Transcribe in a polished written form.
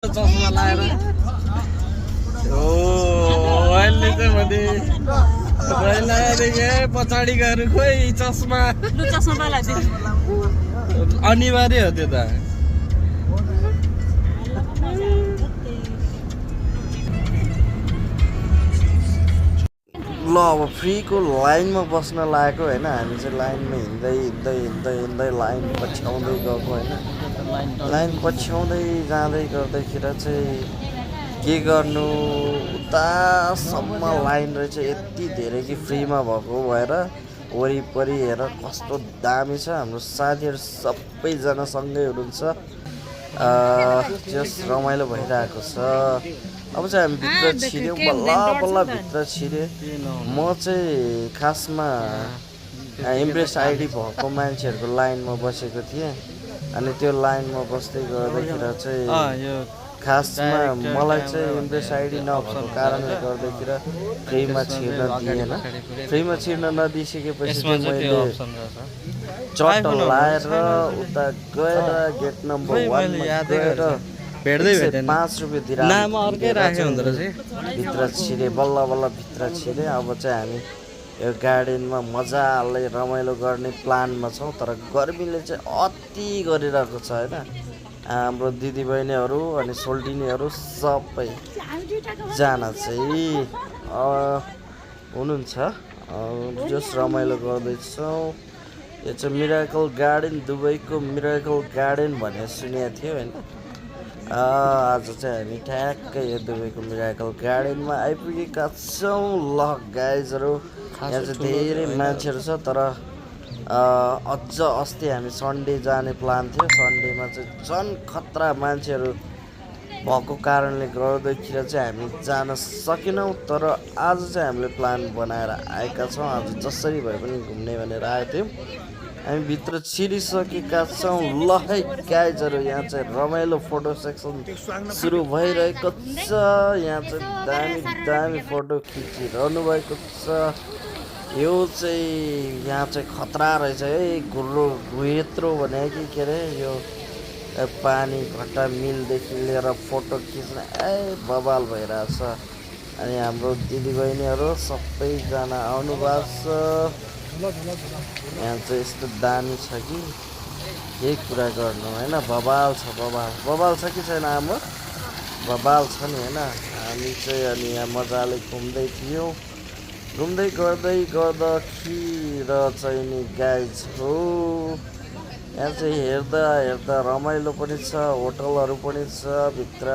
चस्मा लाएर अहिले चाहिँ भने पहिलादेखि पछाडि गएर खोइ चस्मा अनिवार्य हो त्यो त। ल अब फ्रीको लाइनमा बस्न लागेको होइन, हामी चाहिँ लाइनमा हिँड्दै हिँड्दै हिँड्दै हिँड्दै लाइन पछ्याउँदै गएको होइन। लाइन पछ्याउँदै जाँदै गर्दाखेरि चाहिँ के गर्नु, उतासम्म लाइन रहेछ यति धेरै कि फ्रीमा भएको भएर वरिपरि हेर कस्तो दामी छ। हाम्रो साथीहरू सबैजना सँगै हुनुहुन्छ, जस रमाइलो भइरहेको छ। अब चाहिँ हामी भित्र छिर्यौँ, बल्ल बल्ल भित्र छिरेँ। म चाहिँ खासमा इम्प्रेस आइडी भएको मान्छेहरूको लाइनमा बसेको थिएँ। अनि त्यो लाइनमा बस्दै गर्दाखेरि चाहिँ खासमा मलाई चाहिँ इम्प्रेस आइडी नभएको कारणले गर्दाखेरि फ्रीमा छिर्न दिएन। फ्रीमा छिर्न नदिइसकेपछि चाहिँ मैले चट्ट लाएर उता गएर गेट नम्बर 1मा गएर 5 रुपियाँ दिएर भित्र छिरेँ, बल्ल बल्ल भित्र छिरेँ। अब चाहिँ हामी यो गार्डनमा मजाले रमाइलो गर्ने प्लानमा छौँ, तर गर्मीले चाहिँ अति गरिरहेको छ होइन। हाम्रो दिदीबहिनीहरू अनि सोल्टिनीहरू सबैजना चाहिँ हुनुहुन्छ, जस रमाइलो गर्दैछौँ। यो चाहिँ मिराकल गार्डन, दुबईको मिराकल गार्डन भनेर सुनेको थियो होइन। आज चाहिँ हामी ठ्याक्कै यो दुबईको मिराकल गार्डनमा आइपुगेका छौँ। ल गाइजहरू, यहाँ चाहिँ धेरै मान्छेहरू छ, तर अझ अस्ति हामी सन्डे जाने प्लान थियो। सन्डेमा चाहिँ झन् खतरा मान्छेहरू भएको कारणले गर्दाखेरि चाहिँ हामी जान सकेनौँ। तर आज चाहिँ हामीले प्लान बनाएर आएका छौँ। आज जसरी भए पनि घुम्ने भनेर आएको थियौँ। हामी भित्र छिरिसकेका छौँ। ल है गाइजहरू, यहाँ चाहिँ रमाइलो फोटो सेक्सन सुरु भइरहेको छ। यहाँ चाहिँ दामी दामी फोटो खिचिरहनु भएको छ। यो चाहिँ यहाँ चाहिँ खतरा रहेछ है, घुयत्रो भने कि के अरे, यो पानी घट्टा मिलदेखि लिएर फोटो खिच्न बवाल भइरहेछ। अनि हाम्रो दिदीबहिनीहरू सबैजना आउनु भएको छ। यहाँ चाहिँ यस्तो दामी छ कि केही कुरा गर्नु होइन। बवाल छ, बवाल छ कि छैन आमा? बवाल छ नि होइन। हामी चाहिँ अनि यहाँ मजाले घुम्दै थियौँ। घुम्दै गर्दाखेरि चाहिँ नि गाइज हो, यहाँ चाहिँ हेर्दा हेर्दा रमाइलो पनि छ, होटलहरू पनि छ भित्र।